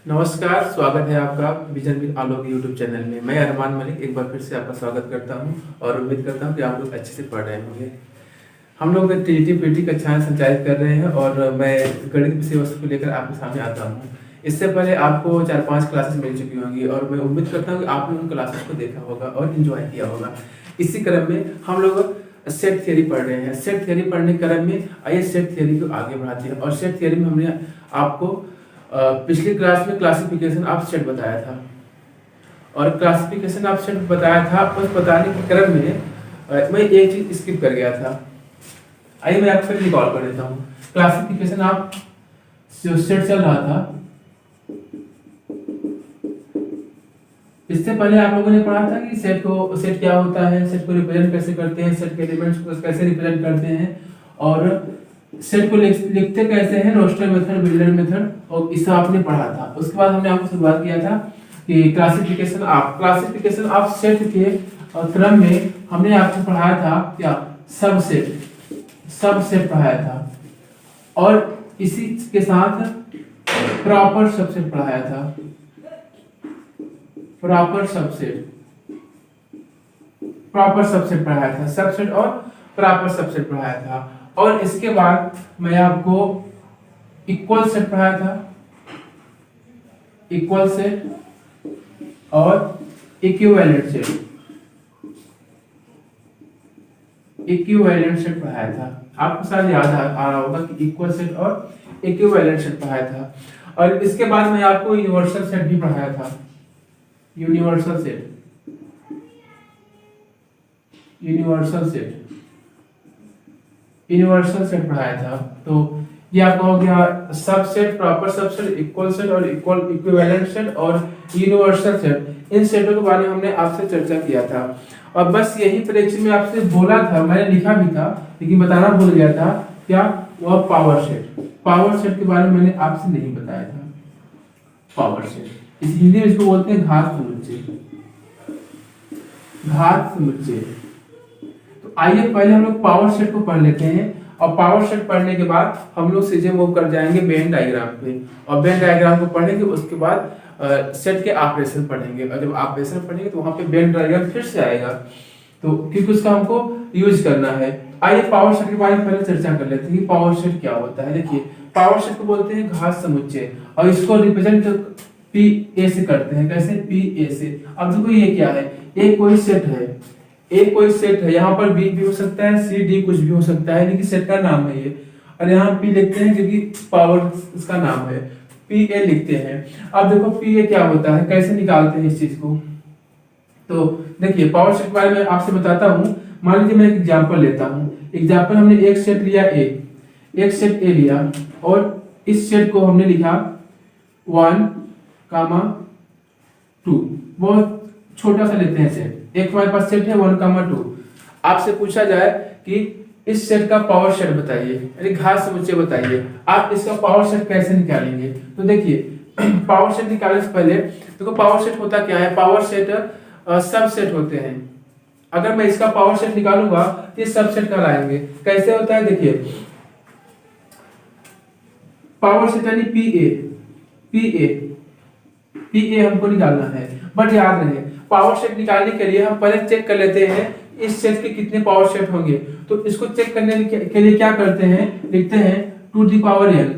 नमस्कार, स्वागत है आपका vision with Alok YouTube channel में। मैं अरमान मलिक एक बार फिर से आपका स्वागत करता हूं और उम्मीद करता हूं कि आप लोग अच्छे से पढ़ रहे होंगे। हम लोग टीजीटी पीटी कक्षाएं संचालित कर रहे हैं और मैं गणित विषय वस्तु को लेकर आपके सामने आता हूं। इससे पहले आपको 4-5 क्लासेस मिल चुकी होंगी और मैं उम्मीद करता हूँ कि आपने उन क्लासेस को देखा होगा और इन्जॉय किया होगा। इसी क्रम में हम लोग सेट थ्योरी पढ़ रहे हैं। सेट थ्योरी पढ़ने के क्रम में आइए सेट थ्योरी को आगे बढ़ाते हैं। और सेट थ्योरी में हमने आपको पिछली क्लास में क्लासिफिकेशन ऑफ सेट बताया था और क्लासिफिकेशन ऑफ सेट बताया था। उस बताने के क्रम में मैं एक चीज स्किप कर गया था। आइए मैं आपको फिर रिकॉल कर देता हूँ। क्लासिफिकेशन ऑफ जो सेट चल रहा था, इससे पहले आप लोगों ने पढ़ा था कि सेट क्या होता है, सेट को रिप्रेजेंट कैसे करते हैं, सेट के एलिमेंट्स को कैसे रिप्रेजेंट करते हैं और सेट को लिखते कैसे हैं, रोस्टर मेथड, बिल्डर मेथड, और इसे आपने पढ़ा था। उसके बाद हमने आपको शुरुआत किया था कि क्लासिफिकेशन ऑफ सेट के क्रम में हमने आपको पढ़ाया था क्या, सबसेट पढ़ाया था और इसी के साथ प्रॉपर सबसेट पढ़ाया था। प्रॉपर सबसेट पढ़ाया था, सबसेट और प्रॉपर सबसेट पढ़ाया था। और इसके बाद मैं आपको इक्वल सेट पढ़ाया था, इक्वल सेट और इक्विवेलेंट सेट पढ़ाया था। आपको शायद याद आ रहा होगा कि इक्वल सेट और इक्विवेलेंट सेट पढ़ाया था। और इसके बाद मैं आपको यूनिवर्सल सेट भी पढ़ाया था। यूनिवर्सल सेट पढ़ाया था। तो ये आपका हो गया subset, proper subset, equal set और इक्विवेलेंट सेट और यूनिवर्सल सेट। इन सेटों के बारे में हमने आपसे चर्चा किया था और बस यही परीक्षा में आपसे बोला था, मैंने लिखा भी था लेकिन बताना भूल गया था क्या, वह पावर सेट के बारे में मैंने आपसे नहीं बताया था। पावर सेट इस हिंदी में इसको बोलते हैं घात समुच्चय। तो आइए पहले हम लोग पावर सेट को पढ़ लेते हैं और पावर सेट पढ़ने के बाद हम लोग सीधे मूव कर जाएंगे वेन डायग्राम पे और वेन डायग्राम को पढ़ेंगे। उसके बाद सेट के ऑपरेशन पढ़ेंगे और जब ऑपरेशन पढ़ेंगे तो वहां पे वेन डायग्राम फिर से आएगा, तो क्योंकि उसका हमको यूज करना है। आइए पावर सेट के बारे में पहले चर्चा कर लेते हैं कि पावर सेट क्या होता है। देखिए पावर सेट को बोलते हैं घात समुच्चय और इसको रिप्रेजेंट पी ए से करते हैं। कैसे, पी ए से। अब देखो ये क्या है, ए कोई सेट है, यहाँ पर बी भी हो सकता है, सी डी कुछ भी हो सकता है, लेकिन सेट का नाम है ये। और यहाँ पी लिखते हैं क्योंकि पावर इसका नाम है, पी ए लिखते हैं। अब देखो पी ए क्या होता है, कैसे निकालते हैं इस चीज को। तो देखिए पावर सेट के बारे में आपसे बताता हूँ। मान लीजिए मैं एक एग्जाम्पल लेता हूँ। एग्जाम्पल हमने एक सेट लिया एक सेट ए लिया और इस सेट को हमने लिखा 1,2। बहुत छोटा सा लेते हैं सेट। एक हमारे पास सेट है 1,2। आपसे पूछा जाए कि इस सेट का पावर सेट बताइए, यानी घात समुच्चय बताइए, आप इसका पावर सेट कैसे निकालेंगे। तो देखिए पावर सेट निकालने से पहले देखो पावर सेट होता क्या है। पावर सेट सब सेट होते हैं। अगर मैं इसका पावर सेट निकालूंगा तो ये सब सेट कहलाएंगे। कैसे होता है, देखिए पावर सेट यानी पी ए हमको निकालना है। बट याद रहे पावर सेट निकालने के लिए हम पहले चेक कर लेते हैं इस सेट के कितने पावर सेट होंगे। तो इसको चेक करने के लिए क्या करते हैं, लिखते हैं 2 दी पावर n।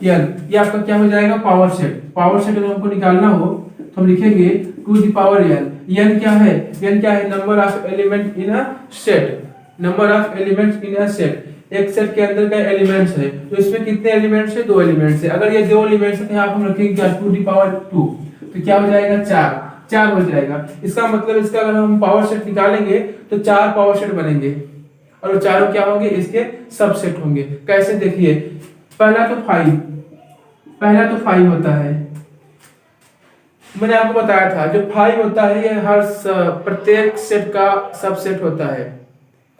ये आपका क्या हो जाएगा, पावर सेट अगर हमको निकालना हो तो हम लिखेंगे 2 दी पावर n। n क्या है, number of element in a set. एक सेट के अंदर का एलिमेंट्स है, तो इसमें कितने एलिमेंट्स है, 2 एलिमेंट्स है। अगर ये 2 एलिमेंट्स है तो यहाँ हम रखेंगे क्या, 2 दी पावर 2। तो क्या हो जाएगा, 4 हो जाएगा। इसका मतलब इसका अगर हम पावर सेट निकालेंगे तो 4 पावर सेट बनेंगे और वो चारों क्या होंगे, इसके सबसेट होंगे। कैसे, देखिए पहला तो 5 होता है। मैंने आपको बताया था जो 5 होता है ये हर प्रत्येक सेट का सबसेट होता है।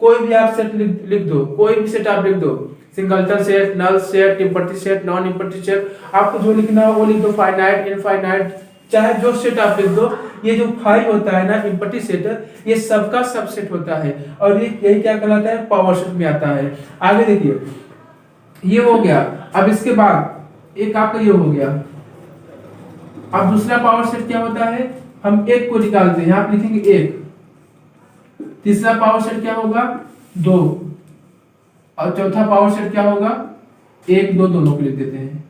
कोई भी आप सेट लिख दो, कोई भी सेट आप लिख दो, singleton set, null set, empty set, non empty set, आपको जो लिखना हो वो लिख दो, फाइनाइट, इनफाइनाइट, चाहे जो सेट आप लिख दो। ये जो 5 होता है ना, इम्पटी सेट, ये सबका सबसेट होता है और ये यही क्या कहलाता है, पावर सेट में आता है। आगे देखिए ये हो गया। अब इसके बाद एक आपका ये हो गया, अब दूसरा पावर सेट क्या होता है, हम एक को निकालते हैं, यहाँ पे लिखेंगे एक। तीसरा पावर सेट क्या होगा, दो। और चौथा पावर सेट क्या होगा, एक दो, दोनों को लिख देते हैं।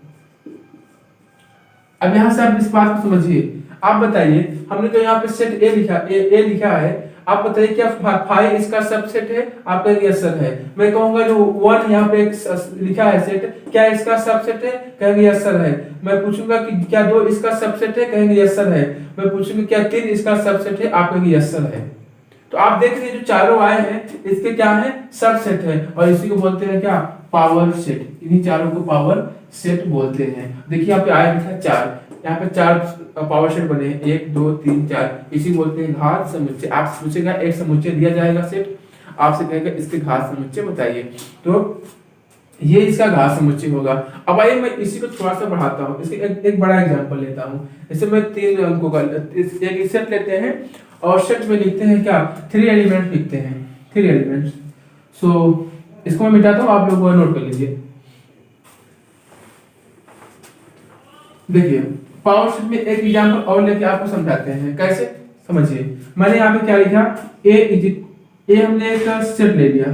अब यहां से आप इस बात को समझिए। आप बताइए, हमने तो यहाँ पे सेट ए लिखा है, आप बताइए क्या 5 इसका सबसेट है? आप कहेंगे यस सर है। मैं कहूंगा जो 1 यहाँ पे लिखा है सेट, क्या इसका सबसेट है? कहेंगे यस सर है। मैं पूछूंगा कि क्या 2 इसका सबसेट है? कहेंगे यस सर है। मैं पूछूंगा क्या 3 इसका सबसेट है? आप कहेंगे यस सर है। तो आप देख रहे हैं जो चारों आए हैं इसके क्या है, सबसेट है, और इसी को बोलते हैं क्या, पावर सेट। इन्हीं चारों को पावर सेट बोलते हैं। देखिए यहाँ पे आया लिखा 4, यहाँ पे 4 पावर सेट बने हैं, 1 2 3 4, इसी बोलते हैं घात समुच्चय। आप पूछेगा एक समुच्चय दिया जाएगा सेट, आपसे कहेगा इसके घात समुच्चय बताइए, तो ये इसका घात समुच्चय होगा। अब आइए मैं इसी को थोड़ा सा बढ़ाता हूँ, इसके एक बड़ा एग्जांपल लेता हूँ। जैसे मैं 3 अंकों का एक सेट लेते हैं, और सेट में लिखते हैं क्या, 3 एलिमेंट लिखते हैं, 3 एलिमेंट्स। सो इसको मैं मिटाता हूँ, आप लोग नोट कर लीजिए। देखिए पावर सेट में एक एग्जांपल और लेके आपको समझाते हैं, कैसे समझिए। मैंने यहाँ पे क्या लिखा, ए हमने एक सेट ले लिया,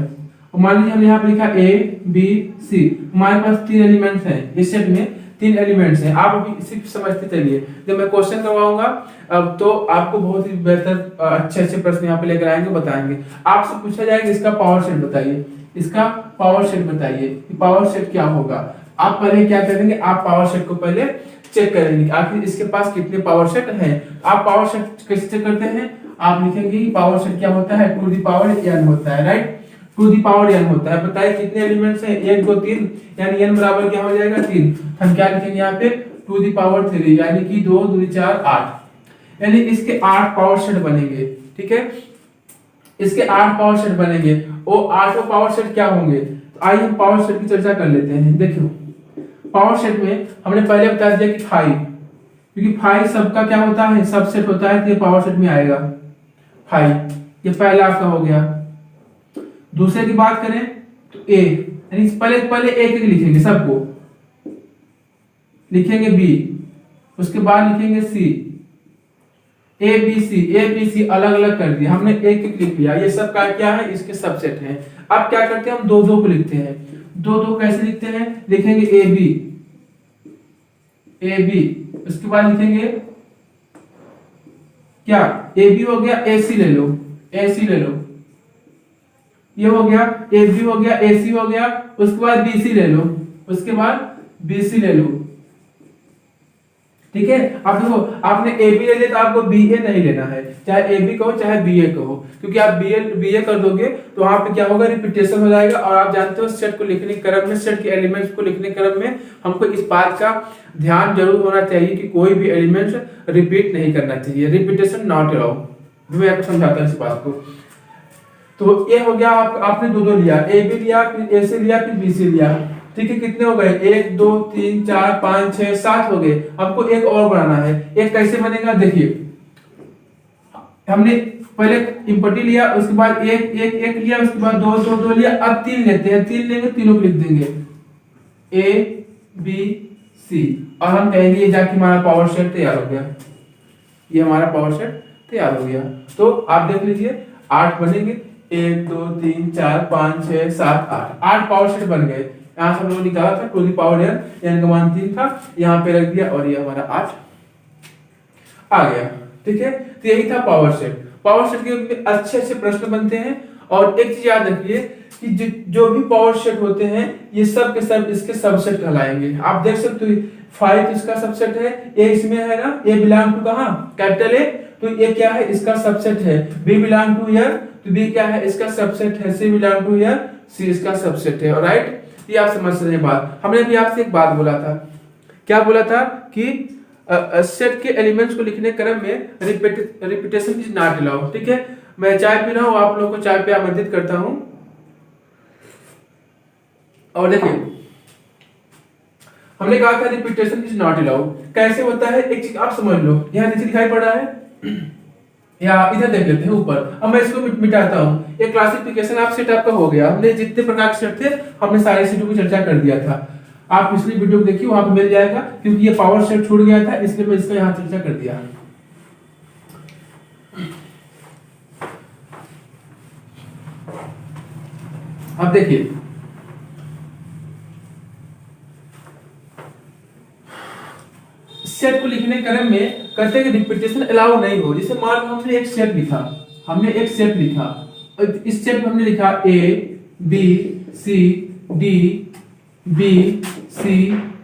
और मान लीजिए हमने यहाँ पे लिखा ए बी सी। हमारे पास 3 एलिमेंट्स हैं, इस सेट में 3 एलिमेंट्स हैं। आप अभी सिर्फ समझते चलिए, जब मैं क्वेश्चन करवाऊंगा अब तो आपको बहुत ही बेहतर अच्छे प्रश्न यहाँ पे लेकर आएंगे, बताएंगे। आपसे पूछा जाएगा इसका पावर सेट बताइए, इसका पावर सेट बताइए, पावर सेट क्या होगा। आप पहले क्या करेंगे, आप पावर सेट को पहले चेक करेंगे आखिर इसके पास कितने पावर सेट हैं। आप पावर सेट कैसे चेक करते हैं, आप लिखेंगे पावर सेट क्या होता है, टू दी पावर n होता है, right, to the power n होता है। बताइए कितने एलिमेंट्स हैं, 1 2 3, यानी n बराबर क्या हो जाएगा 3। हम क्या लिखेंगे यहाँ पे, टू दी पावर 3, यानी कि 2 2 4 8, यानी इसके 8 पावर सेट बनेंगे। ठीक है, इसके 8 पावर सेट बनेंगे। वो 8 पावर सेट क्या होंगे, तो आइए हम पावर सेट की चर्चा कर लेते हैं। देखियो पावर सेट में हमने पहले बता दिया कि 5, क्योंकि 5 सबका क्या होता है, सबसेट होता है, तो ये पावर सेट में आएगा 5। ये पहला आपका हो गया। दूसरे की बात करें तो ए, यानी पहले एक लिखेंगे, सबको लिखेंगे बी, उसके बाद लिखेंगे सी, ए बी सी अलग अलग कर दिया हमने, एक लिख लिया। ये सब का क्या है, इसके सबसेट हैं। अब क्या करते हैं, हम 2 2 को लिखते हैं। 2 2 कैसे लिखते हैं, लिखेंगे ए बी, उसके बाद लिखेंगे क्या, ए बी हो गया, ए सी ले लो, ये हो गया, ए बी हो गया, ए सी हो गया, उसके बाद बी सी ले लो, उसके बाद बी सी ले लो। ठीक है, अब देखो आपने ए बी ले लिया तो आपको बी ए नहीं लेना है, चाहे ए बी कहो चाहे बी ए कहो, क्योंकि आप बी ए कर दोगे तो वहां पे क्या होगा, रिपीटेशन हो जाएगा। और आप जानते हो सेट को लिखने के क्रम में, सेट के एलिमेंट्स को लिखने के क्रम में हमको इस बात का ध्यान जरूर होना चाहिए कि कोई भी एलिमेंट रिपीट नहीं करना चाहिए, रिपीटेशन नॉट अलाउड। मैं आपको समझाता हूं इस बात को। तो ये हो गया, आपने 2 2 लिया, ए बी लिया, फिर ए सी लिया, फिर बी सी लिया। ठीक है, कितने हो गए, 1 2 3 4 5 6 7 हो गए। हमको एक और बनाना है। एक कैसे बनेगा, देखिए हमने पहले इंपटी लिया, उसके बाद एक लिया, उसके बाद 2 2 2 लिया। अब 3 लेते हैं, 3 लेंगे, तीनों को लिख देंगे ए बी सी, और हम कहेंगे ये जाके हमारा पावर सेट तैयार हो गया, ये हमारा पावर सेट तैयार हो गया। तो आप देख लीजिए 8 बनेंगे, 1 2 3 4 5 6 7 8 पावर सेट बन गए। यहाँ से हम लोग निकाला था टू दी पावर n, यानी का मान 3 था, यहाँ पे रख दिया, और ये हमारा 8 आ गया। ठीक है, तो यही था पावर सेट। पावर सेट के अच्छे प्रश्न बनते हैं। और एक चीज याद रखिए कि जो भी पावर सेट होते हैं ये सब के सब इसके सबसेट कहलाएंगे। आप देख सकते हो 5 इसका सबसेट है, ए इसमें है ना, ए बिलोंग टू कहां, कैपिटल ए, तो ये क्या है, इसका सबसेट है। बी बिलोंग टू हियर, तो बी क्या है, इसका सबसेट है। सी बिलोंग टू हियर, सी इसका सबसेट है। राइट, ये आप समझ रहे हैं बात। हमने भी आपसे एक बात बोला था, क्या बोला था कि सेट के एलिमेंट्स को लिखने क्रम में रिपीटेशन इज नॉट अलाउड। ठीक है, मैं चाय पी रहा हूं, आप लोगों को चाय पे आमंत्रित करता हूं। और देखिए हमने कहा था रिपीटेशन इज नॉट अलाउड। कैसे होता है, एक चीज आप समझ लो, यहाँ नीचे दिखाई पड़ रहा है या इधर देख लेते हैं ऊपर। अब मैं इसको मिटाता हूँ। एक क्लासिफिकेशन आप सेट आपका हो गया। हमने जितने प्रकार के सेट थे हमने सारे सेटों की चर्चा कर दिया था। आप पिछली वीडियो को देखिए, वहां पे मिल जाएगा, क्योंकि ये पावर सेट छूट गया था इसलिए मैं इसका यहाँ चर्चा कर दिया। अब देखिए सेट को लिखने क्रम में कहते हैं कि रिपीटेशन अलाउ नहीं हो। जैसे मान लो हमने एक सेट लिखा, इस सेट में हमने लिखा A B C D B C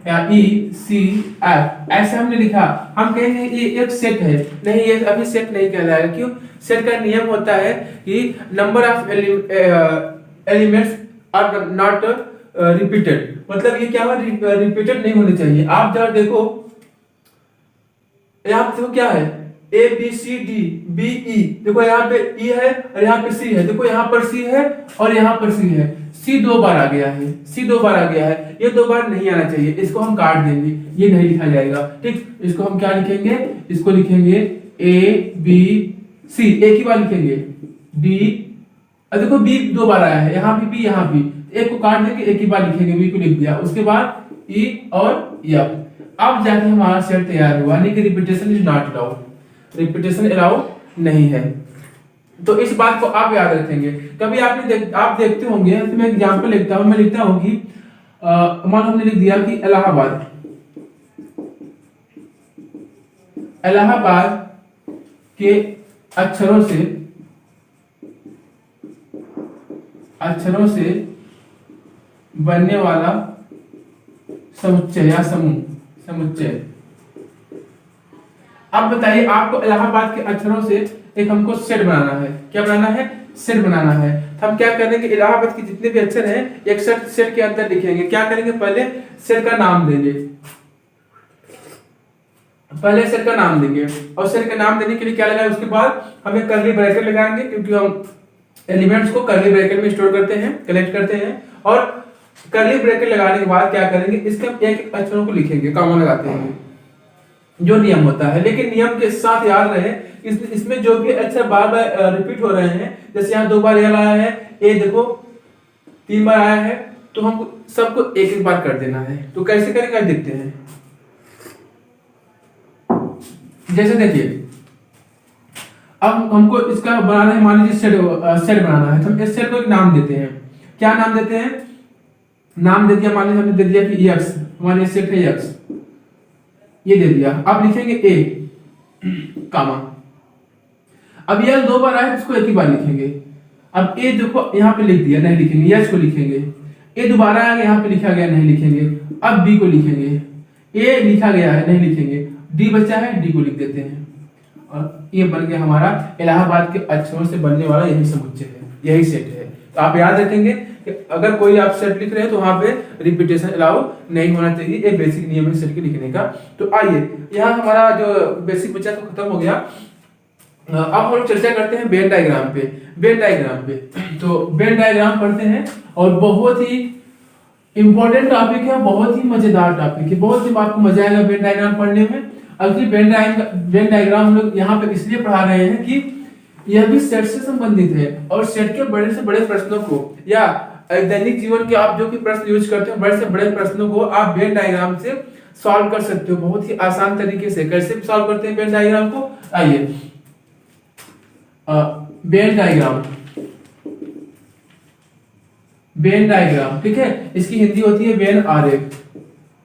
या ई सी एफ, ऐसे हमने लिखा। हम कहेंगे ये एक सेट है, नहीं ये अभी सेट नहीं कहलाएगा। क्यों? सेट का नियम होता है कि number of elements are not repeated, मतलब ये क्या हुआ, रिपीटेड नहीं होने चाहिए। आप जरा देखो यहाँ पे देखो क्या है, A B C D B E, देखो यहाँ पे ई है और यहाँ पे सी है, देखो यहाँ पर सी है और यहाँ पर सी है, सी 2 बार आ गया है, ये 2 बार नहीं आना चाहिए, इसको हम काट देंगे, ये नहीं लिखा जाएगा। ठीक, इसको हम क्या लिखेंगे, इसको लिखेंगे ए बी सी, एक ही बार लिखेंगे, डी, और देखो बी 2 बार आया है, यहाँ भी बी, यहाँ भी, एक को काट देंगे, एक ही बार लिखेंगे, बी को लिख दिया, उसके बाद ई और एफ। अब जाके हमारा सेट तैयार हुआ, यानी कि repetition is not allowed, repetition allow नहीं है। तो इस बात को आप याद रखेंगे। कभी आप देखते होंगे, तो मैं एग्जांपल लिखता हूं, मैं लिखता हूं कि मान हमने लिख दिया कि इलाहाबाद के अक्षरों से बनने वाला समुच्चय या समुच्चय। अब बताइए, आपको इलाहाबाद के अक्षरों से एक हमको सेट बनाना है। क्या बनाना है? सेट बनाना है। तो हम क्या करेंगे, इलाहाबाद के जितने भी अक्षर हैं एक सेट के अंदर लिखेंगे। क्या करेंगे, पहले सेट का नाम देंगे, और सेट का नाम देने के लिए क्या लगाए, उसके बाद हम एक कर्ली ब्रैकेट लगाएंगे, क्योंकि हम एलिमेंट्स को कर्ली ब्रैकेट में स्टोर करते हैं, कलेक्ट करते हैं। और कर्ली ब्रैकेट लगाने के बाद क्या करेंगे, इसके हम एक अक्षरों को लिखेंगे, कॉमा लगाते हैं, जो नियम होता है। लेकिन नियम के साथ याद रहे, इसमें जो भी अक्षर बार बार रिपीट हो रहे हैं, जैसे यहाँ 2 बार एल आया है, ए देखो 3 बार आया है, तो हमको सबको एक एक बार कर देना है। तो कैसे करेंगे देखते हैं। जैसे देखिए, अब हमको इसका बनाना है, मान लीजिए सेट बनाना है, तो हम इस सेट को एक नाम देते हैं। क्या नाम देते हैं? नाम दे दिया, मान लीजिए हमने दे दिया कि एक्स, हमारे सेट है एक्स, ये दे दिया। अब लिखेंगे ए कामा, अब ये 2 बार आया, इसको एक ही बार लिखेंगे। अब ए देखो यहाँ पे लिख दिया, नहीं लिखेंगे, यस को लिखेंगे। ए दोबारा आ गया, यहाँ पे लिखा गया, नहीं लिखेंगे। अब बी को लिखेंगे, ए लिखा गया है, नहीं लिखेंगे। डी बचा है, डी को लिख देते हैं, और ये बन गया हमारा इलाहाबाद के अक्षरों से बनने वाला यही समुच्चय है, यही सेट है। तो आप याद रखेंगे कि अगर कोई आप सेट लिख रहे हैं तो वहां पे रिपीटेशन अलाउ नहीं होना चाहिए। ये बेसिक नियम है सेट के लिखने का। तो आइए, यहाँ हमारा जो बेसिक बचा तो खत्म हो गया। अब हम लोग चर्चा करते हैं वेन डायग्राम पे। तो वेन डायग्राम पढ़ते हैं, और बहुत ही इंपॉर्टेंट टॉपिक है, बहुत ही मजेदार टॉपिक है, बहुत ही आपको मजा आएगा वेन डायग्राम पढ़ने में। अगली वेन डायग्राम हम लोग यहाँ पे इसलिए पढ़ा रहे हैं कि यह भी सेट से संबंधित है, और सेट के बड़े से बड़े प्रश्नों को, या दैनिक जीवन के आप जो भी प्रश्न यूज करते हो, बड़े से बड़े प्रश्नों को आप वेन डायग्राम से सॉल्व कर सकते हो बहुत ही आसान तरीके से। कैसे सॉल्व करते हैं वेन डायग्राम को? आइए, वेन डायग्राम, ठीक है, इसकी हिंदी होती है वेन आरेख।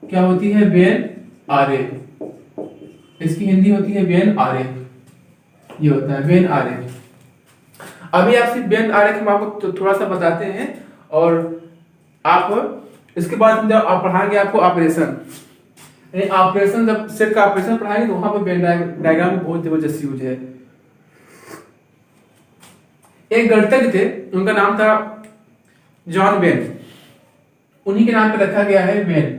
क्या होती है? वेन आरेख। इसकी हिंदी होती है वेन आरेख, ये होता है वेन आरेख। अभी आप सिर्फ वेन आरेख हम आपको थोड़ा सा बताते हैं, और आप इसके बाद जब आप पढ़ाएंगे आपको ऑपरेशन, जब सेट का ऑपरेशन पढ़ाएंगे तो वहां पर वेन डायग्राम बहुत जबरदस्त यूज है। एक गणितज्ञ थे, उनका नाम था जॉन वेन, उन्हीं के नाम पे रखा गया है वेन,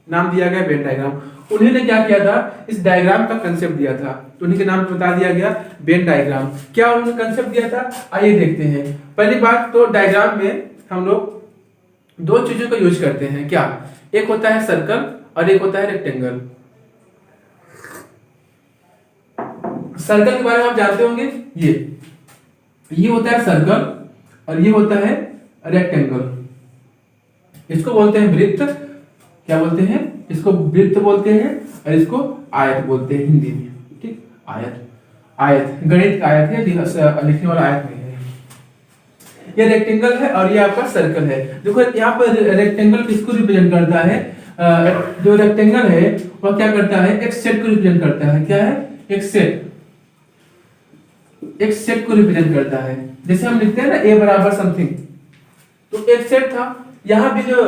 नाम दिया गया वेन डायग्राम। उन्होंने क्या किया था, इस डायग्राम का कंसेप्ट दिया था, तो उन्हीं के नाम पे बता दिया गया वेन डायग्राम। क्या उन्होंने कंसेप्ट दिया था, आइए देखते हैं। पहली बात तो डायग्राम में हम लोग 2 चीजों का यूज करते हैं। क्या? एक होता है सर्कल और एक होता है रेक्टेंगल। सर्कल के बारे में आप जानते होंगे, ये होता है सर्कल और ये होता है रेक्टेंगल। इसको बोलते हैं वृत्त क्या बोलते हैं, इसको वृत्त बोलते हैं और इसको आयत बोलते हैं हिंदी में। ठीक, आयत, आयत गणित का आयत है, लिखने वाला आयत नहीं है। ये रेक्टेंगल है और ये आपका सर्कल है। देखो यहाँ पर रेक्टेंगल किसको रिप्रेजेंट करता है, जो रेक्टेंगल है वह क्या करता है, एक सेट को रिप्रेजेंट करता है। क्या है, एक सेट, एक सेट को रिप्रेजेंट करता है। जैसे हम लिखते हैं ना ए बराबर समथिंग, तो एक सेट था। यहाँ भी जो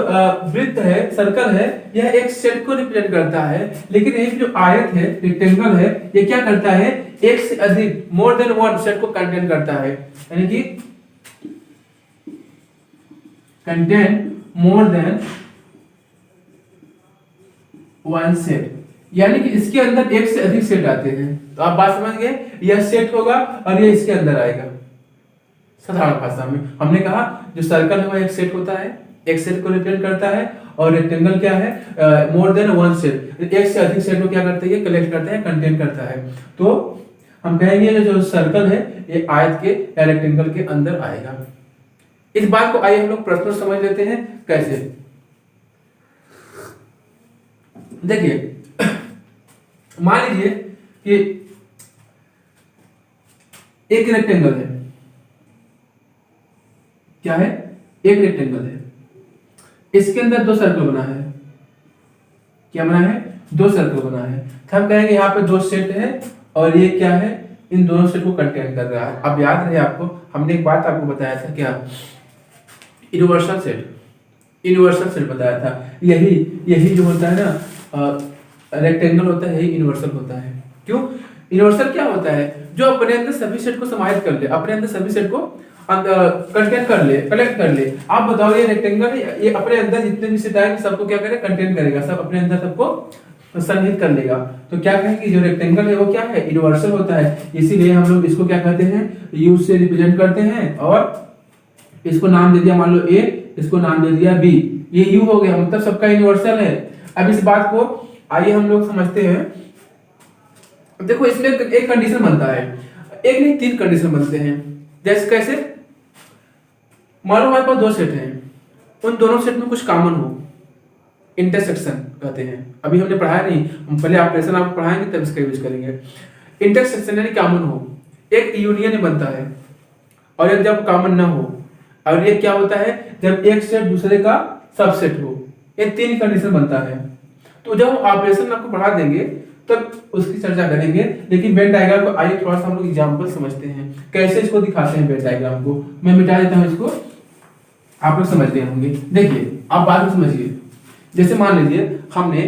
वृत्त है, सर्कल है, यह एक सेट को रिप्रेजेंट करता है। लेकिन यही जो आयत है, रेक्टेंगल है, ये क्या करता है, एक से अधिक, मोर देन वन सेट को कंटेन करता है। यानी कि contain more than one set, यानी कि इसके अंदर एक से अधिक सेट आते हैं। तो आप बात समझ गए, यह सेट होगा और यह इसके अंदर आएगा। साधारण भाषा में हमने कहा जो सर्कल है वह एक सेट होता है, एक सेट को रिप्रेजेंट करता है, और रेक्टेंगल क्या है, मोर देन वन सेट, एक से अधिक सेट को क्या करता है, कलेक्ट करता है, कंटेन करता है। तो हम कहेंगे जो सर्कल है ये आयत के या रेक्टेंगल के अंदर आएगा। इस बात को आइए हम लोग प्रश्न समझ लेते हैं कैसे। देखिए मान लीजिए कि एक रेक्टेंगल है, क्या है, एक रेक्टेंगल है, इसके अंदर दो सर्कल बना है। क्या बना है, दो सर्कल बना है। तो हम कहेंगे यहाँ पे दो सेट है और ये क्या है, इन दोनों सेट को कंटेन कर रहा है। अब याद रहे आपको, हमने एक बात आपको बताया था, क्या, यूनिवर्सल सेट, यूनिवर्सल सेट बताया था। यही जो होता है ना रेक्टेंगल होता है, यही यूनिवर्सल होता है। क्यों, यूनिवर्सल क्या होता है, जो अपने अंदर सभी सेट को समाहित कर ले, अपने अंदर सभी सेट को कंटेन कर ले, कलेक्ट कर ले। आप बताओ ये रेक्टेंगल ये अपने अंदर जितने भी सेट आएंगे सबको क्या करेगा, कंटेन करेगा, सब अपने अंदर सबको संहित कर लेगा। तो क्या कहेंगे, जो रेक्टेंगल है वो क्या है, यूनिवर्सल होता है। इसीलिए हम लोग इसको क्या कहते हैं, यू से रिप्रेजेंट करते हैं, और इसको नाम दे दिया मान लो ए, इसको नाम दे दिया बी, ये यू हो गया, मतलब सबका यूनिवर्सल है। अब इस बात को आइए हम लोग समझते हैं। देखो इसमें एक कंडीशन बनता है, एक नहीं तीन कंडीशन बनते हैं। जैसे कैसे, मान लो हमारे पास दो सेट हैं, उन दोनों सेट में कुछ कॉमन हो, इंटरसेक्शन कहते हैं। अभी हमने पढ़ाया नहीं, हम पहले ऑपरेशन आपको पढ़ाएंगे तब इसका यूज करेंगे। इंटरसेक्शन यानी कॉमन हो, एक यूनियन बनता है, और एक जब कॉमन ना हो, और ये क्या होता है, जब एक सेट दूसरे का सबसेट हो। ये तीन कंडीशन बनता है। तो जब हम ऑपरेशन आपको पढ़ा देंगे तब उसकी चर्चा करेंगे। लेकिन वेन डायग्राम को आइए थोड़ा सा हम लोग एग्जांपल समझते हैं, कैसे इसको दिखाते हैं वेन डायग्राम को। मैं मिटा देता हूं इसको, आप लोग समझ गए होंगे। देखिए आप बात को समझिए। जैसे मान लीजिए हमने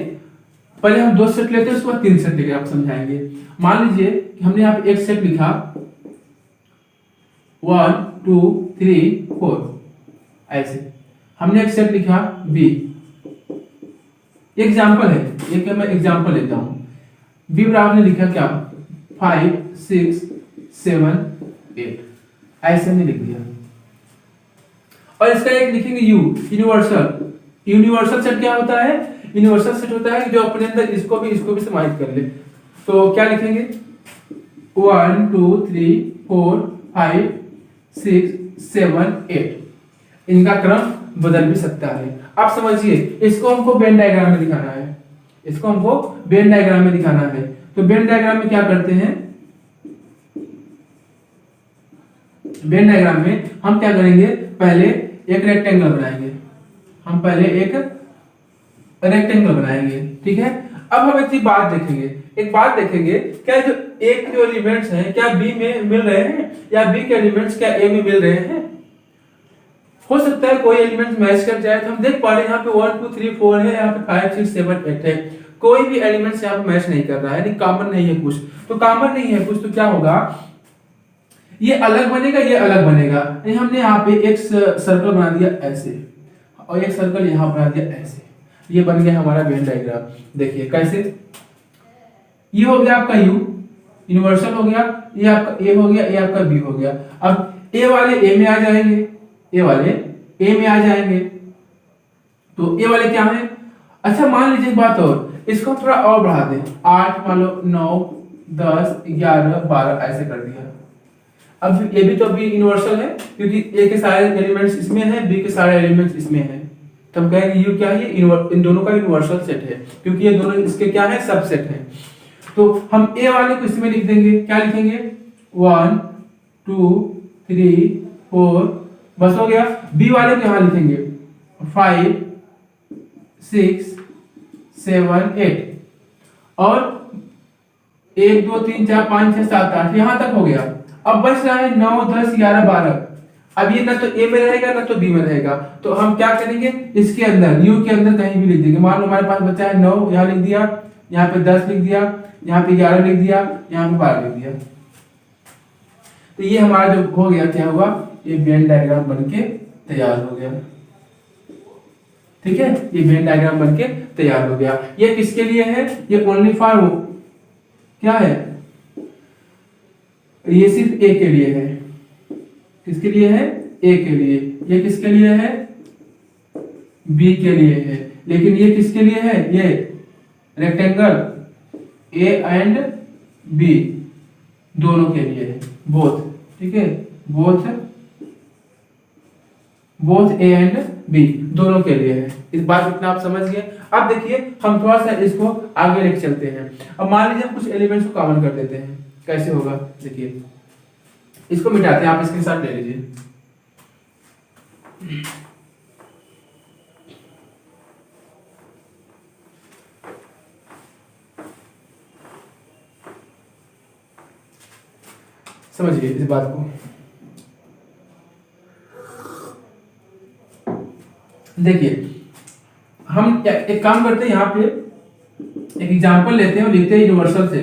पहले हम दो सेट लेते हैं, उसके बाद तीन सेट लेके आप समझाएंगे। मान लीजिए कि हमने यहाँ पे एक सेट लिखा 1 2 3 4, ऐसे हमने एक सेट लिखा बी। एग्जाम्पल है, एक मैं एग्जाम्पल लेता हूं। बी बराबर ने लिखा क्या, 5 6 7 8, ऐसे हमने लिख दिया। और इसका एक लिखेंगे यू, यूनिवर्सल। यूनिवर्सल सेट क्या होता है, यूनिवर्सल सेट होता है जो अपने अंदर इसको भी समाहित कर ले। तो क्या लिखेंगे, 1 2 3 4 5 6 7 8, इनका क्रम बदल भी सकता है। आप समझिए, इसको हमको वेन डायग्राम में दिखाना है, इसको हमको वेन डायग्राम में दिखाना है। तो वेन डायग्राम में क्या करते हैं, वेन डायग्राम में हम क्या करेंगे, पहले एक रेक्टेंगल बनाएंगे। हम पहले एक रेक्टेंगल बनाएंगे, ठीक है। अब हम एक बात देखेंगे, क्या जो ए के जो एलिमेंट्स हैं क्या बी में मिल रहे हैं, या बी के एलिमेंट्स क्या ए में मिल रहे हैं। हो सकता है कोई एलिमेंट मैच कर जाए। तो हम देख पा रहे हैं यहाँ पे 1 2 3 4 है, यहाँ पे 5 6 7 8 है। कोई भी एलिमेंट्स यहाँ पे मैच नहीं कर रहा है, यानी कॉमन नहीं है कुछ। तो कॉमन नहीं है कुछ, तो क्या होगा, ये अलग बनेगा, ये अलग बनेगा। हमने यहाँ पे एक सर्कल बना दिया ऐसे, और एक सर्कल यहाँ बना दिया ऐसे, ये बन गया हमारा वेन डायग्राम। देखिए कैसे, ये हो गया आपका यू, यूनिवर्सल हो गया, ये आपका ए हो गया, ये आपका बी हो गया। अब ए वाले ए में आ जाएंगे, ए वाले ए में आ जाएंगे, तो ए वाले क्या है। अच्छा मान लीजिए एक बात और, इसको थोड़ा और बढ़ा दें, 8 मान लो 9 10 11 12 ऐसे कर दिया। अब ये भी तो अभी यूनिवर्सल है, क्योंकि ए के सारे एलिमेंट्स इसमें हैं, बी के सारे एलिमेंट्स इसमें हैं। तो हम कहेंगे यू क्या है, इन दोनों का यूनिवर्सल सेट है, क्योंकि ये दोनों इसके क्या है, सबसेट है। तो हम ए वाले को इसमें लिख देंगे, क्या लिखेंगे, 1 2 3 4, बस हो गया। बी वाले को यहां लिखेंगे 5 6 7 8, और 1 2 3 4 5 6 7 8 यहां तक हो गया। अब बच रहा है 9 10 11 12। अब ये ना तो ए में रहेगा ना तो बी में रहेगा, तो हम क्या करेंगे, इसके अंदर यू के अंदर कहीं भी लिख देंगे। मान लो हमारे पास बचा है 9, यहाँ लिख दिया, यहाँ पे 10 लिख दिया, यहाँ पे 11 लिख दिया, यहाँ पे 12 लिख दिया। तो ये हमारा जो हो गया, क्या हुआ, ये वेन डायग्राम बनके तैयार हो गया। ठीक है, ये वेन डायग्राम बनके तैयार हो गया। ये किसके लिए है, ये ओनली फॉर क्या है, ये सिर्फ ए के लिए है। किसके लिए है, ए के लिए। ये किसके लिए है, बी के लिए है। लेकिन ये किसके लिए है, ये रेक्टेंगल ए एंड बी दोनों के लिए है, बोथ। ठीक है, बोथ ए एंड बी दोनों के लिए है। इस बात इतना आप समझ गए। अब देखिए हम थोड़ा सा इसको आगे लेके चलते हैं। अब मान लीजिए हम कुछ एलिमेंट्स को कॉमन कर देते हैं, कैसे होगा, देखिए इसको मिटाते हैं, आप इसके साथ ले लीजिए। समझिए इस बात को। देखिए हम एक काम करते हैं, यहाँ पे एक एग्जांपल लेते हैं और लिखते हैं यूनिवर्सल से।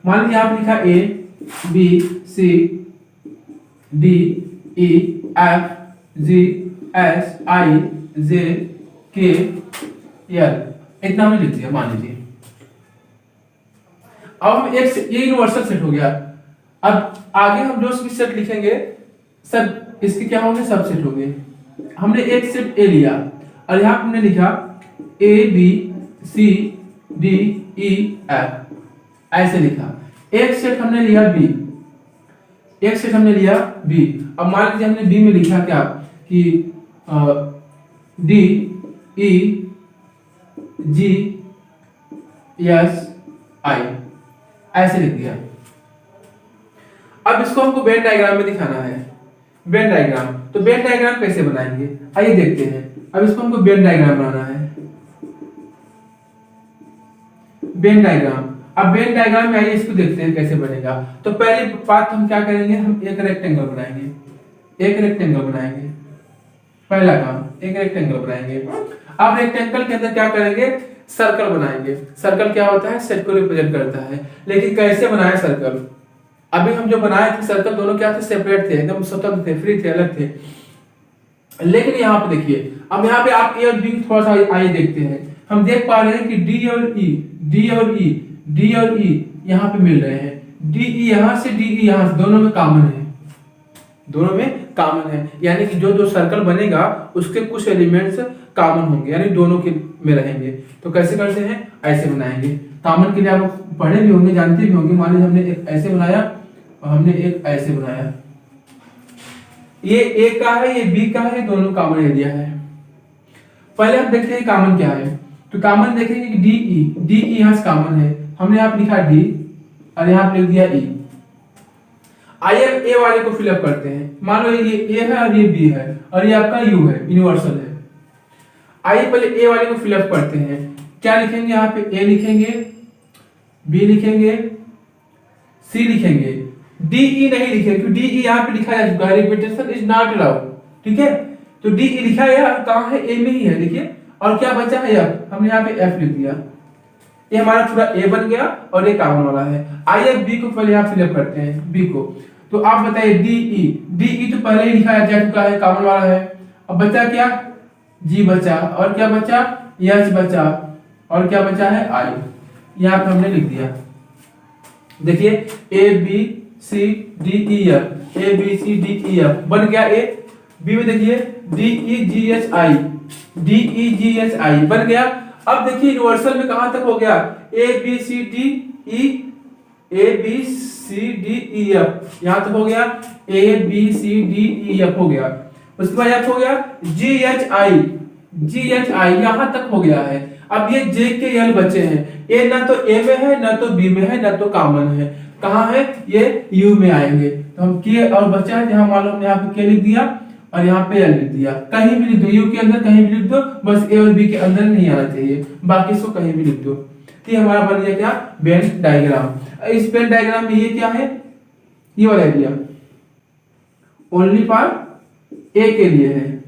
मान लीजिए आप लिखा A B C D E F G H I J K L, इतना हमने लिख दिया मान लीजिए। अब हम ये यूनिवर्सल सेट हो गया। अब आगे हम जो भी सेट लिखेंगे सब इसके क्या होंगे, सब सेट होंगे। हमने एक सेट ए लिया और यहां हमने लिखा A B C D E F, ऐसे लिखा। एक सेट हमने लिया बी, एक सेट हमने लिया बी। अब मान लीजिए हमने बी में लिखा क्या कि D E G S I, ऐसे लिख दिया। अब इसको हमको वेन डायग्राम में दिखाना है, वेन डायग्राम। तो वेन डायग्राम कैसे बनाएंगे, आइए देखते हैं। अब इसको हमको वेन डायग्राम बनाना है, वेन डायग्राम। अब वेन डायग्राम में आइए इसको देखते हैं कैसे बनेगा। तो पहली बात हम क्या करेंगे, हम एक रेक्टेंगल बनाएंगे, एक रेक्टेंगल बनाएंगे। पहला काम, एक रेक्टेंगल बनाएंगे। अब रेक्टेंगल के अंदर क्या करेंगे, सर्कल बनाएंगे। सर्कल क्या होता है, सेट को रिप्रेजेंट करता है। लेकिन कैसे बनाए सर्कल, अभी हम जो बनाए थे सर्कल दोनों क्या थे, सेपरेट थे, एकदम स्वतंत्र थे, फ्री थे, अलग थे। लेकिन यहाँ पे देखिए, अब यहाँ पे आप ए और बी थोड़ा सा आइए देखते हैं। हम देख पा रहे हैं कि डी और ई, डी और ई, डी और ई यहाँ पे मिल रहे हैं। डी ई यहाँ से, डी ई यहाँ से, दोनों में कॉमन है, दोनों में कॉमन है। यानी कि जो सर्कल बनेगा उसके कुछ एलिमेंट्स कॉमन होंगे, यानी दोनों के में रहेंगे। तो कैसे करते हैं, ऐसे बनाएंगे। कॉमन के लिए आप पढ़े भी होंगे, जानते भी होंगे। मान लीजिए हमने एक ऐसे बनाया और हमने एक ऐसे बनाया। ये ए का है, ये बी का है, दोनों कॉमन एरिया है। पहले हम देखते हैं कॉमन क्या है। तो कॉमन देखेंगे कि डी ई यहाँ से कॉमन है। हमने यहाँ लिखा डी और यहाँ लिख दिया ई। आइए ए वाले को फिलअप करते हैं। मान लो ये ए है और ये बी है और ये आपका यू है, यूनिवर्सल है। आइए पहले ए वाले को फिलअप करते हैं। क्या लिखेंगे, यहाँ पे ए लिखेंगे, बी लिखेंगे, सी लिखेंगे, डी ई नहीं लिखेंगे क्योंकि डी ई यहाँ पे लिखा जा चुका है, रिपीटेशन इज नॉट अलाउड। ठीक है, तो डी ई लिखा है, कहाँ है, ए में ही है, देखिए। और क्या बचा है, एफ, हमने यहाँ पे एफ लिख दिया। ये हमारा पूरा ए बन गया और ये कॉमन वाला है। आइए बी को पहले यहाँ फिलअप करते हैं, बी को। तो आप बताइए डी ई तो पहले ही लिखा जा चुका है, कॉमन वाला है। अब बचा क्या, जी बचा, और क्या बचा, एच बचा, और क्या बचा है, आई। यहाँ पे हमने लिख दिया। देखिए A B C D E F, A B C D E F बन गया ए। बी में देखिए D E G H I, D E G H I बन गया। अब देखिए यूनिवर्सल में कहां तक हो गया, A B C D E, A B C D E F यहां तक हो गया, A B C D E F हो गया। उसके बाद एफ हो गया जी एच आई, जी एच आई यहाँ तक हो गया है। अब ये जे के यल बचे हैं, ए ना तो ए में है ना तो बी में है ना तो कॉमन है, कहाँ है ये यू में आएंगे। तो हम के और बचा है यहाँ मालूम, यहाँ पे के लिख दिया और यहाँ पे एल लिख दिया, कहीं भी लिख दो, यू के अंदर कहीं भी लिख दो, बस ए और बी के अंदर नहीं आना चाहिए, बाकी इसको कहीं भी लिख दो। तो ये हमारा बन गया क्या, वेन डायग्राम। इस वेन डायग्राम में ये क्या है, ये वाला एरिया ओनली फॉर ए के लिए है,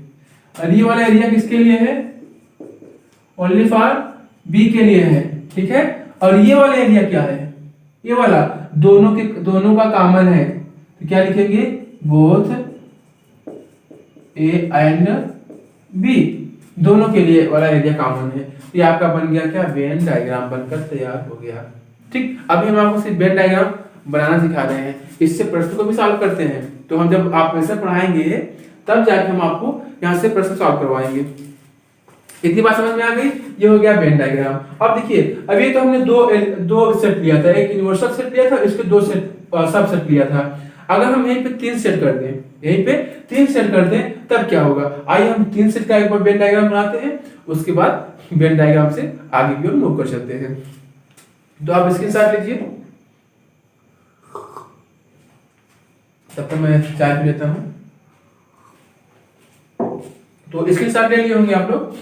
और ये वाला एरिया किसके लिए है, ओनली फॉर बी के लिए है, ठीक है। और ये वाला एरिया क्या है, ये वाला दोनों का कॉमन है, तो क्या लिखेंगे, बोथ ए एंड बी, दोनों के लिए वाला एरिया कॉमन है। तो ये आपका बन गया क्या, वेन डायग्राम बनकर तैयार हो गया। ठीक, अभी हम आपको सिर्फ वेन डायग्राम बनाना सिखा रहे हैं, इससे प्रश्न को भी सॉल्व करते हैं। तो हम जब आप वैसे पढ़ाएंगे तब जाके हम आपको यहाँ से प्रश्न सॉल्व करवाएंगे। इतनी बात समझ में आ गई, ये हो गया वेन डायग्राम। अब देखिए, अभी तो हमने दो सेट लिया था, एक यूनिवर्सल सेट लिया था, इसके दो सेट सब सेट लिया था। अगर हम यहीं पे 3 सेट कर दें, यहीं पे 3 सेट कर दें तब क्या होगा, आइए हम 3 सेट का एक बार वेन डायग्राम बनाते हैं, उसके बाद वेन डायग्राम से आगे की ओर मूव कर चलते हैं। तो आप स्क्रीनशॉट लीजिए, तब तक मैं चाय पी लेता हूं। तो स्क्रीनशॉट ले लिए होंगे आप लोग।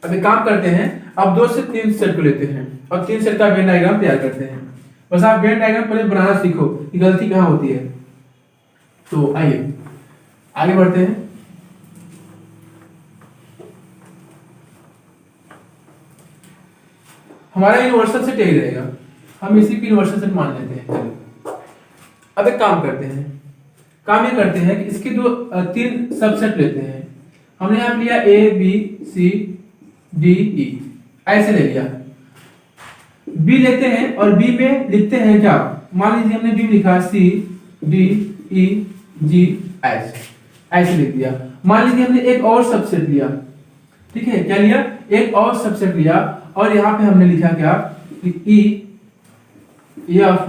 अभी काम करते हैं, अब 2 से 3 सेट को लेते हैं और 3 सेट का वेन डायग्राम तैयार करते हैं। बस आप वेन डायग्राम पहले बनाना सीखो कि गलती कहाँ होती है। तो आइए आगे बढ़ते हैं। हमारा यूनिवर्सल सेट यही रहेगा, हम इसी की यूनिवर्सल सेट मान लेते हैं। चलिए अब एक काम करते हैं, काम ये करते हैं कि इसके 3 सबसेट लेते हैं। हमने यहाँ लिया ए बी सी डी ई, ऐसे ले लिया। बी लेते हैं और बी में लिखते हैं क्या, मान लीजिए हमने बी में लिखा सी डी ई जी एच, ऐसे लिख दिया। मान लीजिए हमने एक और सबसेट लिया, ठीक है, क्या लिया, एक और सबसेट लिया, और यहां पे हमने लिखा क्या कि ई एफ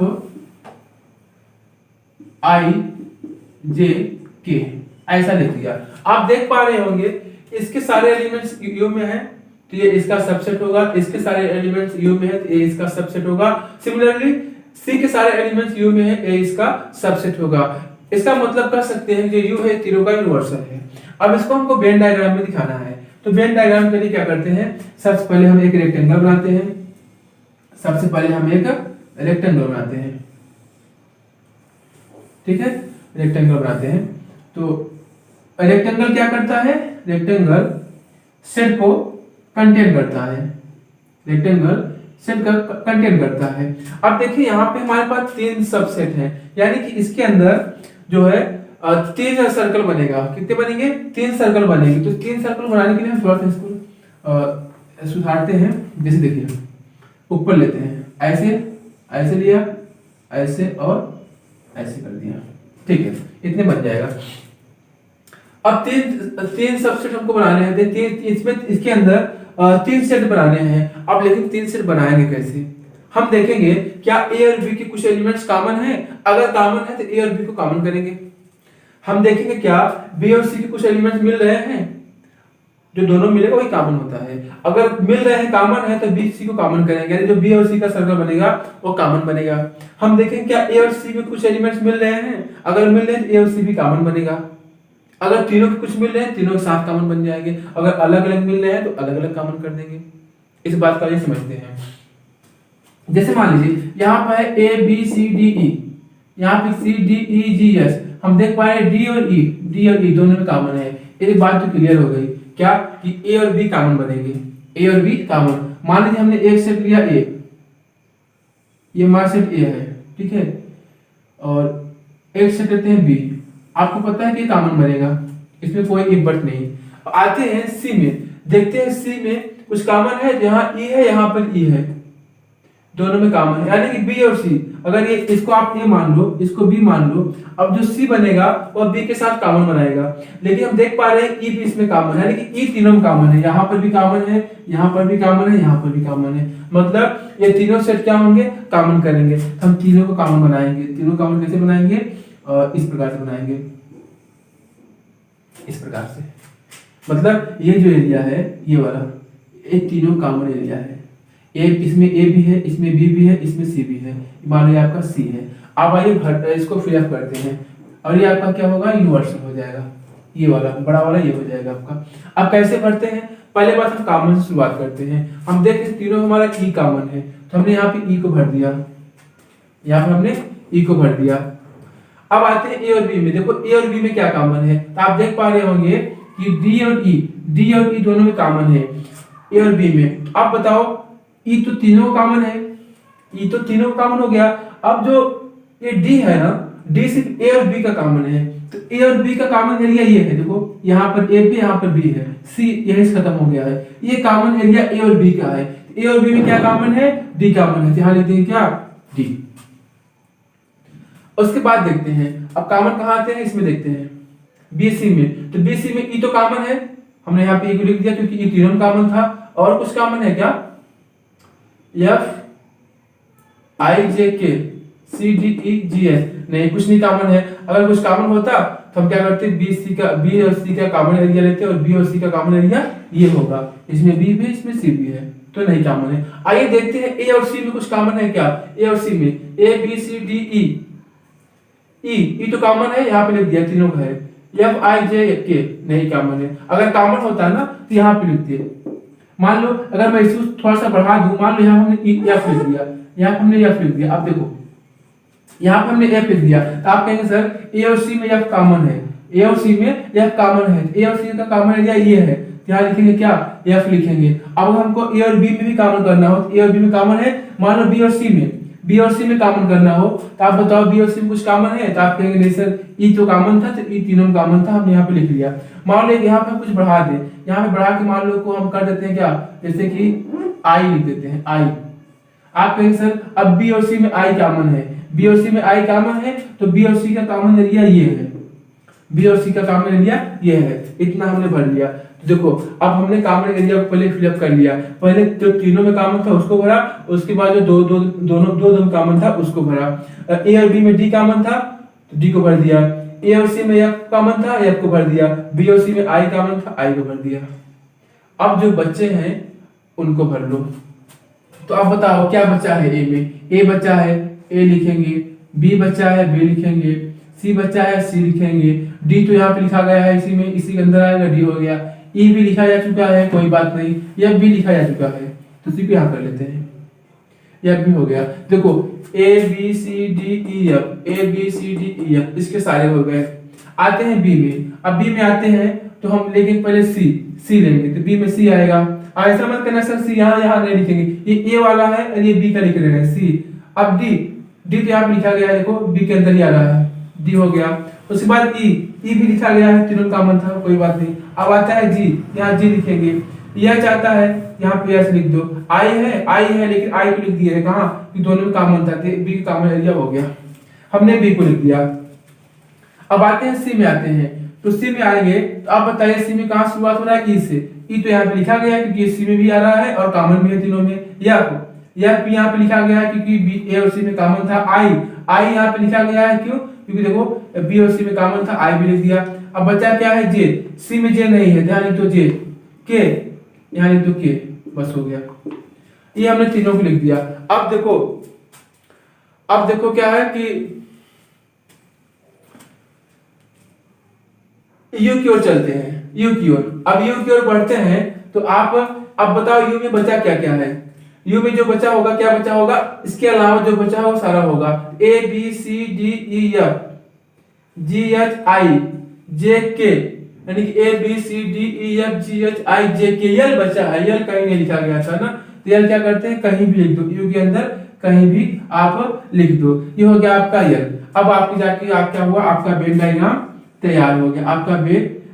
आई जे के, ऐसा लिख दिया। आप देख पा रहे होंगे इसके सारे एलिमेंट्स यू में है, तो ये इसका सबसेट होगा, इसके सारे एलिमेंट्स यू में है तो ये इसका सबसेट होगा। सिमिलरली सी के सारे एलिमेंट्स यू में है, ये इसका सबसेट होगा। इसका मतलब कर सकते हैं जो यू है तीनों का यूनिवर्सल है। अब इसको हमको वेन डायग्राम में दिखाना है, तो वेन डायग्राम के लिए क्या करते हैं, सबसे पहले हम एक रेक्टेंगल बनाते हैं। सबसे पहले हम एक रेक्टेंगल बनाते हैं, ठीक है, रेक्टेंगल बनाते हैं। तो रेक्टेंगल क्या करता है, रेक्टेंगल सेट को कंटेन करता है, रेक्टेंगल सेट का कंटेन करता है। अब देखिए यहाँ पे हमारे पास 3 सबसेट हैं, यानी कि इसके अंदर जो है 3 सर्कल बनेगा। कितने बनेंगे, 3 सर्कल बनेंगे। तो 3 सर्कल बनाने के लिए हम थोड़ा सा इसको सुधारते हैं। जैसे देखिए ऊपर लेते हैं, ऐसे ऐसे लिया, ऐसे और ऐसे कर दिया, ठीक है, इतने बन जाएगा। अब 3 सबसेट हमको बनाने हैं, इसमें इसके अंदर 3 सेट बनाने हैं। अब लेकिन 3 सेट बनाएंगे कैसे, हम देखेंगे क्या ए और बी के कुछ एलिमेंट्स कॉमन है, अगर कॉमन है तो ए और बी को कॉमन करेंगे। हम देखेंगे क्या बी और सी के कुछ एलिमेंट्स मिल रहे हैं, जो दोनों मिलेगा वही कॉमन होता है। अगर मिल रहे हैं कॉमन है तो बी सी को कॉमन करेंगे, यानी जो बी और सी का सर्कल बनेगा वो कॉमन बनेगा। हम देखेंगे क्या ए और सी के कुछ एलिमेंट्स मिल रहे हैं, अगर मिल रहे हैं तो ए और सी भी कॉमन बनेगा। अगर तीनों के कुछ मिल रहे हैं, तीनों के साथ कॉमन बन जाएंगे। अगर अलग अलग मिल रहे हैं तो अलग अलग कॉमन कर देंगे। इस बात का ये समझते हैं। जैसे मान लीजिए यहाँ पर है ए बी सी डी ई, यहाँ पे सी डी ई जी एस, हम देख पा रहे हैं डी और ई दोनों में कॉमन है। एक बात तो क्लियर हो गई क्या कि ए और बी कॉमन बनेंगे, ए और बी कॉमन। मान लीजिए हमने एक सेट लिया ए, ये हमारा सेट ए है, ठीक है, और एक सेट लेते हैं बी। आपको पता है कि कॉमन बनेगा, इसमें कोई इफ बट नहीं। आते हैं सी में, देखते हैं सी में कुछ कॉमन है, जहां ई है यहाँ पर ई है, दोनों में कॉमन है, यानी कि बी और सी। अगर ये इसको आप ए मान लो, इसको बी मान लो, अब जो सी बनेगा वो बी के साथ कॉमन बनाएगा। लेकिन हम देख पा रहे हैं ई भी इसमें कॉमन है, यानी कि ई तीनों में कॉमन है, यहाँ पर भी कॉमन है, यहाँ पर भी कॉमन है, यहाँ पर भी कॉमन है। मतलब ये तीनों सेट क्या होंगे, कॉमन करेंगे। हम तीनों को कॉमन बनाएंगे। तीनों कॉमन कैसे बनाएंगे, इस प्रकार से बनाएंगे, इस प्रकार से। मतलब ये जो एरिया है ये वाला, ये तीनों कॉमन एरिया है। ए इसमें ए भी है, इसमें बी भी है, इसमें सी भी है, मान लीजिए आपका सी है। अब आइए इसको फिलअप करते हैं और ये आपका क्या होगा, यूनिवर्सल हो जाएगा, ये वाला बड़ा वाला ये हो जाएगा आपका। अब कैसे भरते हैं, पहले बात हम कॉमन से शुरुआत करते हैं। हम देखें तीनों हमारा ई कॉमन है, तो हमने यहाँ पे ई को भर दिया, यहाँ पर हमने ई को भर दिया। अब आते हैं ए और बी में। देखो ए और बी में क्या कॉमन है, तो आप देख पा रहे होंगे कि डी और ई दोनों में कॉमन है ए और बी में। तो आप बताओ, ई तो तीनों कॉमन है, ई तो तीनों कॉमन हो गया। अब जो ये डी है ना, डी सिर्फ ए और बी का कॉमन है, तो ए और बी का कॉमन एरिया ये है। देखो यहाँ पर ए भी, यहाँ पर बी है, सी यही से खत्म हो गया है। ये कॉमन एरिया ए और बी का है। ए और बी में क्या कॉमन है, डी कॉमन है, यहाँ लिखते हैं क्या, डी। उसके बाद देखते हैं अब कॉमन कहाँ आते हैं, इसमें देखते हैं बीसी में। तो बीसी में ई तो कॉमन है, हमने यहाँ पे ई को लिख दिया क्योंकि ई तीनों कॉमन था। और कुछ कॉमन है क्या, एफ आई जे के सी डी ई जी एस, नहीं कुछ नहीं कॉमन है। अगर कुछ कॉमन होता तो हम क्या करते, बी और सी का कॉमन एरिया लेते और बी और सी का कॉमन एरिया ये होगा, इसमें बी भी इसमें सी भी है, तो नहीं कॉमन है। आइए देखते हैं ए और सी में कुछ कॉमन है क्या। ए और सी में A B C D E तो कॉमन है, यहाँ पे लिख दिया तीनों का है। एफ आई जे के नहीं कॉमन है। अगर कॉमन होता ना तो यहाँ पे लिख दिए। मान लो अगर मैं इसको थोड़ा सा बढ़ा दूं, मान लो यहाँ हमने एफ लिख दिया, यहाँ पे हमने एफ लिख दिया। अब देखो यहाँ पे हमने एफ लिख दिया, तो आप कहेंगे सर ए और सी में एफ कॉमन है, ए और सी में एफ कॉमन है, ए और सी का कॉमन एरिया ये है, यहाँ लिखेंगे क्या, एफ लिखेंगे। अब हमको ए और बी में भी कॉमन करना हो, तो ए और बी में कॉमन है, मान लो बी और सी में कॉमन करना हो, तो आप बताओ बी और सी में कुछ कॉमन है, तो आप कहेंगे नहीं सर ई तो कॉमन था, तो ई तीनों में कॉमन था, हमने यहाँ पे लिख लिया। मान लो यहाँ पे कुछ बढ़ा दे, यहाँ पे बढ़ा के मान लो को हम कर देते हैं क्या, जैसे कि आई लिख देते हैं, आई। आप कहेंगे सर अब बी और सी में आई कॉमन है, बी और सी में आई कॉमन है, तो बी और सी का कॉमन एरिया ये है, बी और सी का कॉमन एरिया ये है। इतना हमने भर लिया। तो देखो अब हमने कॉमन एरिया को पहले फिलअप कर लिया। पहले जो तीनों में कॉमन था उसको भरा, उसके बाद जो दोनों में कॉमन था उसको भरा। ए और बी में डी कॉमन था तो डी को भर दिया, ए और सी में एफ कॉमन था, एफ को भर दिया, बी और सी में आई कॉमन था, आई को भर दिया। अब जो बच्चे हैं उनको भर लो। तो अब बताओ क्या बचा है, ए में ए बचा है, ए लिखेंगे, बी बचा है, बी लिखेंगे, सी बचा है, सी लिखेंगे, डी तो यहाँ पे लिखा गया है, इसी में इसी के अंदर आएगा, डी हो गया। ई भी लिखा जा चुका है, कोई बात नहीं, एफ भी लिखा जा चुका है, तो सी को यहाँ कर लेते हैं, एफ भी हो गया। देखो A B C D E F, A B C D E F, इसके सारे हो गए। आते हैं बी में। अब बी में आते हैं तो हम लेंगे पहले सी लेंगे, तो बी में सी आएगा। ऐसा मत करना सर सी यहाँ नहीं लिखेंगे, ये ए वाला है और ये बी का लिख रहे हैं सी। अब डी तो यहाँ पे लिखा गया है, देखो बी के अंदर ही आ रहा है, डी हो गया। उसके बाद ई भी लिखा गया है, तीनों कॉमन था, कोई बात नहीं। अब आता है जी, यहाँ जी लिखेंगे, यह चाहता है यहाँ पे ऐसे लिख दो, आई है लेकिन आई को लिख दिया है कहाँ, कि दोनों में कॉमन था, बी का कॉमन एरिया हो गया, हमने बी को लिख दिया। अब आते हैं सी में आते हैं। तो सी में आएंगे तो आप बताइए सी में कहाँ शुरुआत हो रहा है, ई से। ई तो यहाँ पे लिखा गया है क्योंकि सी में भी आ रहा है और कॉमन भी है तीनों में। या पी यहाँ पे लिखा गया है क्योंकि बी ए और सी में कॉमन था। आई यहाँ पे लिखा गया है क्यों, क्योंकि देखो बी और सी में कॉमन था, आई भी लिख दिया। अब बचा क्या है, जे। सी में जे नहीं है, ध्यान लिख दो जे, के यहाँ लिख दो के, बस हो गया। ये हमने तीनों को लिख दिया। अब देखो क्या है कि यू की ओर चलते हैं, यू की ओर। अब यू की ओर बढ़ते हैं तो आप अब बताओ यू में बचा क्या क्या है। यू में जो बचा होगा, क्या बचा होगा, इसके अलावा जो बचा होगा सारा होगा। A B C D E F G H I J K, यानी कि A B C D E F G H I J K. L बचा है, यल कहीं नहीं लिखा गया था ना, तो यल क्या करते हैं, कहीं भी लिख दो, यू के अंदर कहीं भी आप लिख दो। ये हो गया आपका यल। अब आपकी जाके आप क्या हुआ, आपका वेन डायग्राम तैयार हो गया। आपका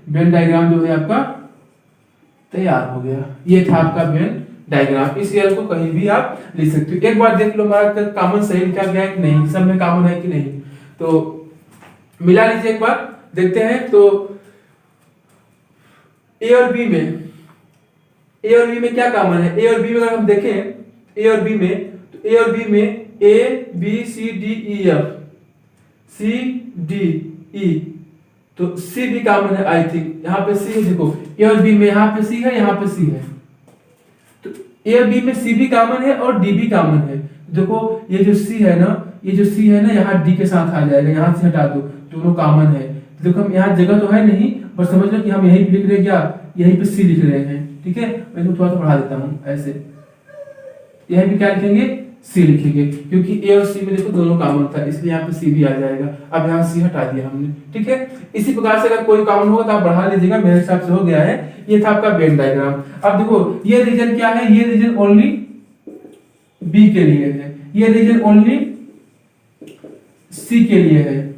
वेन डायग्राम जो है आपका तैयार हो गया। ये था आपका वेन डायग्राम। इस यल को कहीं भी आप लिख सकते हो। एक बार देख लो हमारा कॉमन सही लिखा गया है कि नहीं, सब में कॉमन है कि नहीं, तो मिला लीजिए एक बार, देखते हैं। तो ए और बी में क्या कॉमन है, ए और बी में अगर हम देखें, ए और बी में A B C D E F, C D E, तो सी भी कॉमन है आई थिंक। यहाँ पे सी देखो ए और बी में यहाँ पे सी है, यहाँ पे सी है, तो ए और बी में सी भी कॉमन है और डी भी कॉमन है। देखो ये जो सी है ना, ये जो सी है ना यहाँ डी के साथ आ जाएगा, यहाँ से हटा दो, दोनों कॉमन है। देखो हम यहाँ जगह तो है नहीं, बस समझ लो कि हम यहीं पे लिख रहे हैं, क्या यहीं पे सी लिख रहे हैं, ठीक है। मैं इसको थोड़ा सा बढ़ा देता हूँ, ऐसे यहीं पे क्या लिखेंगे, सी लिखेंगे, क्योंकि ए और सी में देखो दोनों कॉमन था, इसलिए यहाँ पे सी भी आ जाएगा। अब यहाँ सी हटा दिया हमने, ठीक है। इसी प्रकार से अगर कोई कॉमन होगा तो आप बढ़ा लीजिएगा, मेरे हिसाब से हो गया है। ये था आपका वेन डायग्राम। अब देखो ये रीजन क्या है, ये रीजन ओनली बी के लिए है, ये रीजन ओनली सी के लिए है,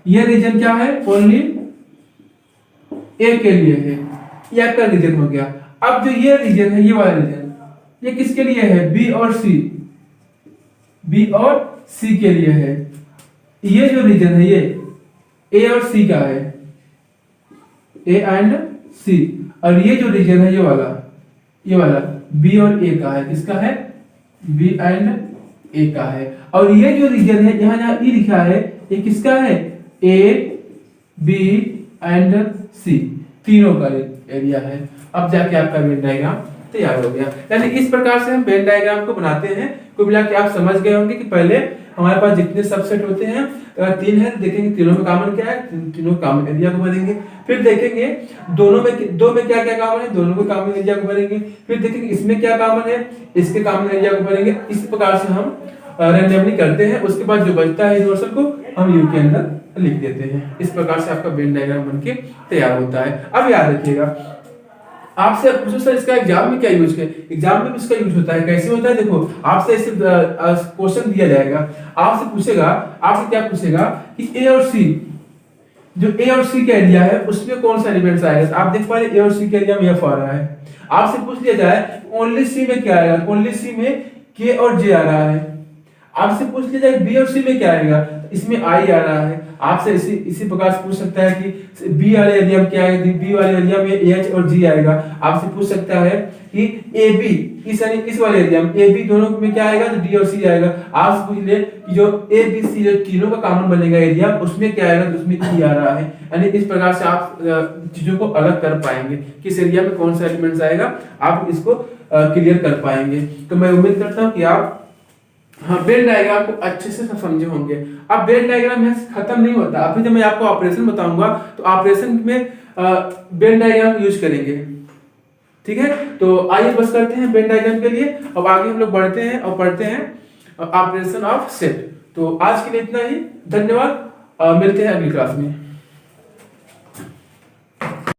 ये रीजन क्या है, ओनली ए के लिए है, ये आपका रीजन हो गया। अब जो ये रीजन है, ये वाला रीजन, ये किसके लिए है, बी और सी, बी और सी के लिए है। ये जो रीजन है ये ए और सी का है, ए एंड सी, और ये जो रीजन है ये वाला बी और ए का है, किसका है, बी एंड ए का है। और ये जो रीजन है यहाँ जहां ई लिखा है, ये किसका है, ए बी एंड सी, तीनों का एरिया है। अब जाके आपका वेन डायग्राम तैयार हो गया। यानी इस प्रकार से हम वेन डायग्राम को बनाते हैं। कुल मिला के आप समझ गए होंगे कि पहले हमारे पास जितने सबसेट होते हैं, अगर 3 है तो देखेंगे तीनों में कॉमन क्या है, तीनों कॉमन एरिया को भरेंगे। फिर देखेंगे दोनों में, दो में क्या क्या कॉमन है, दोनों के कॉमन एरिया को भरेंगे। फिर देखेंगे इसमें क्या कॉमन है, इसके कॉमन एरिया को भरेंगे। इस प्रकार से हम रैंडमली करते हैं। उसके बाद जो बचता है यूनिवर्सल को हम यू के अंदर लिख देते हैं। इस प्रकार से आपका वेन डायग्राम बनके तैयार होता है। अब याद रखिएगा, आपसे पूछो सर इसका एग्जाम में क्या यूज है, एग्जाम में भी इसका यूज होता है। कैसे होता है, देखो आपसे ऐसे क्वेश्चन दिया जाएगा, आपसे पूछेगा, आपसे क्या पूछेगा कि ए और सी, जो ए और सी का एरिया है उसमें कौन सा एलिमेंट्स आएगा। आप देख पा रहे ए और सी के एरिया में एफ आ रहा है। आपसे पूछ लिया जाए ओनली सी में क्या आएगा, ओनली सी में के और जे आ रहा है। आपसे पूछ लिया जाए बी और सी में क्या आएगा, इसमें आई आ रहा है। आपसे इसी प्रकार से पूछ सकता है कि बी वाले एरिया में क्या आएगा, बी वाले एरिया में एच और जी आएगा। आपसे पूछ सकता है कि ए बी, इस वाले एरिया में ए बी दोनों में क्या आएगा, तो डी और सी आएगा। आपसे पूछ ले कि जो ए बी सी जो तीनों का कॉमन बनेगा एरिया, उसमें क्या आएगा, तो उसमें ई आ रहा है। यानी इस प्रकार से आप चीजों को अलग कर पाएंगे, किस एरिया में कौन सा एलिमेंट्स आएगा, आप इसको क्लियर कर पाएंगे। तो मैं उम्मीद करता हूँ कि आप वेन डायग्राम को अच्छे से समझे होंगे। अब वेन डायग्राम यहाँ खत्म नहीं होता, अभी जब मैं आपको ऑपरेशन बताऊंगा तो ऑपरेशन में वेन डायग्राम यूज करेंगे, ठीक है। तो आइए बस करते हैं वेन डायग्राम के लिए। अब आगे हम लोग बढ़ते हैं और पढ़ते हैं ऑपरेशन ऑफ सेट। तो आज के लिए इतना ही, धन्यवाद, मिलते हैं अगली क्लास में।